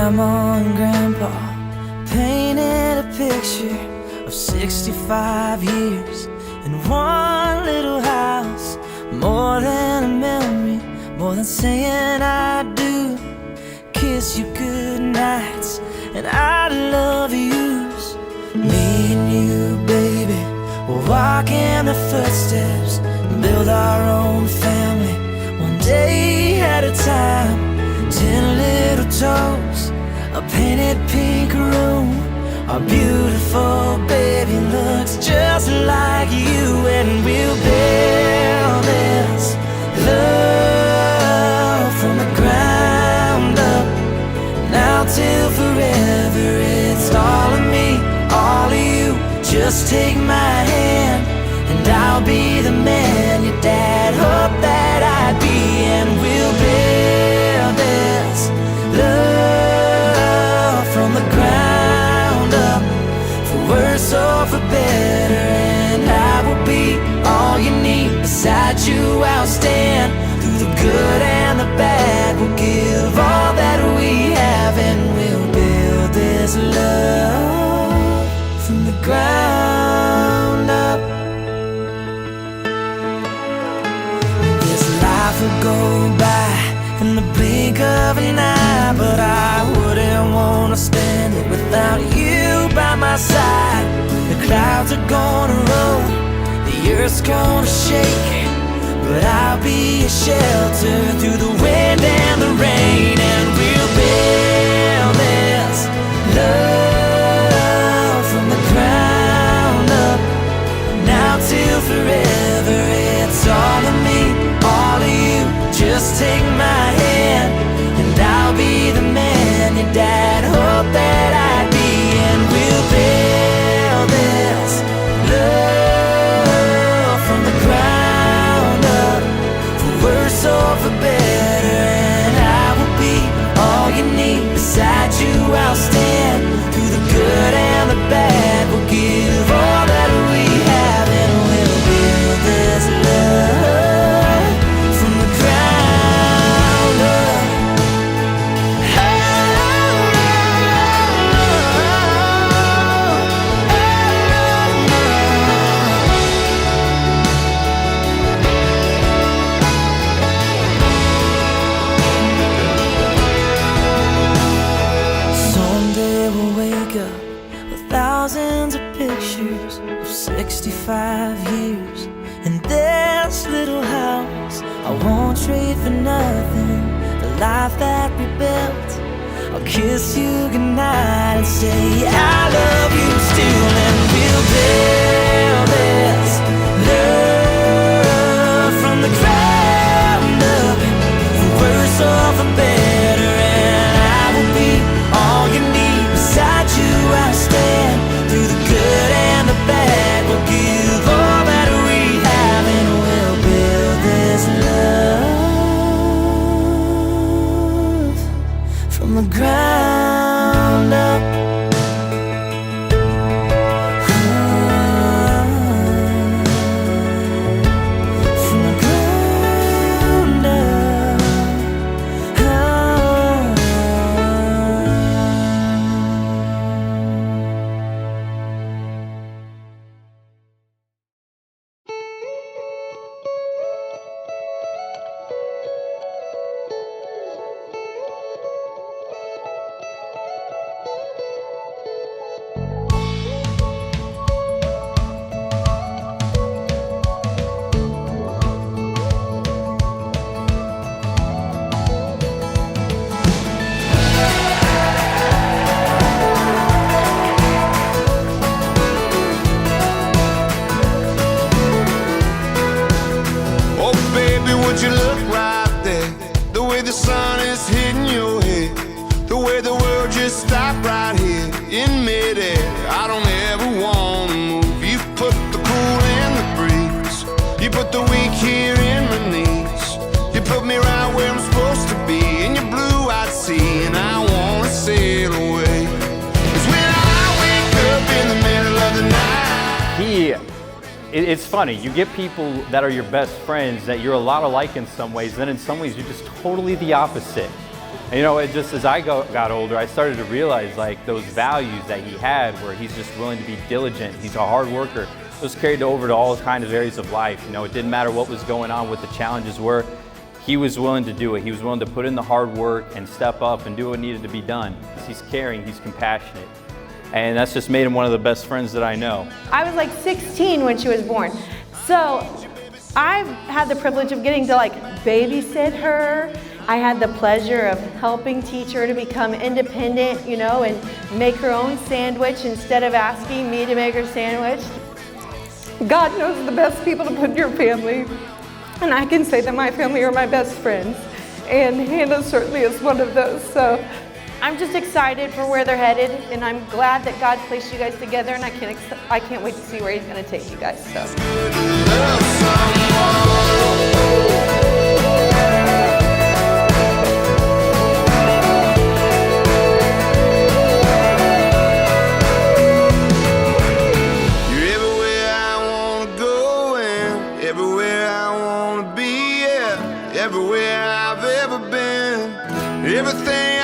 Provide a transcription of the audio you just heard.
Grandma and Grandpa painted a picture of 65 years in one little house. More than a memory, more than saying I do. Kiss you good nights and I love yous. Me and you, baby, we'll walk in the footsteps, build our own family, one day at a time. 10 little toes, a painted pink room. Our beautiful baby looks just like you, and we'll build this love from the ground up. Now till forever, it's all of me, all of you. Just take my hand, and I'll be the man your dad hoped that I'd be, and we'll build this love from the ground up, for worse or for better. And I will be all you need. Beside you I'll stand, through the good and the bad. We'll give all that we have, and we'll build this love from the ground up. This life will go by in the blink of an eye, but I wouldn't want to spend it without you by my side. The clouds are gonna roll, the earth's gonna shake, but I'll be a shelter through the wind and the rain, and we'll build this love from the ground up. Now till forever, it's all of me, all of you. Just take my hand, and I'll be the man your dad hoped that I'd be, and we'll build this love from the ground up, for worse or for better. And I will be all you need. Beside you I'll stand, through the good and the bad. We'll give all that we have, and we'll build this love from the ground up. Someday we'll wake up with thousands of pictures of 65 years in this little house. I won't trade for nothing the life that we built. I'll kiss you goodnight and say I love you still, and we'll build this love from the ground up, for worse or for better. And I will be all you need. Beside you I'll stand, through the good and the bad. We'll give all that we have, and we'll build this love from the ground up. From the ground up. Oh baby, would you look right there? The way the sun is hitting your head, the way the world just stopped right here in midair. I don't ever wanna move. You put the cool in the breeze, you put the weak here in my knees. You put me right where I'm supposed to be, in your blue-eyed sea, and I wanna sail away. 'Cause when I wake up in the middle of the night. It's funny, you get people that are your best friends that you're a lot alike in some ways, then in some ways you're just totally the opposite. And you know, just as I got older, I started to realize like those values that he had, where he's just willing to be diligent, he's a hard worker, those carried over to all kinds of areas of life. You know, it didn't matter what was going on, what the challenges were, he was willing to do it. He was willing to put in the hard work and step up and do what needed to be done. He's caring, he's compassionate. And that's just made him one of the best friends that I know. I was like 16 when she was born. So I've had the privilege of getting to like babysit her. I had the pleasure of helping teach her to become independent, you know, and make her own sandwich instead of asking me to make her sandwich. God knows the best people to put in your family. And I can say that my family are my best friends. And Hannah certainly is one of those. So I'm just excited for where they're headed, and I'm glad that God placed you guys together, and I can't wait to see where He's going to take you guys. So. You're everywhere I wanna go and everywhere I wanna be, yeah. Everywhere I've ever been, everything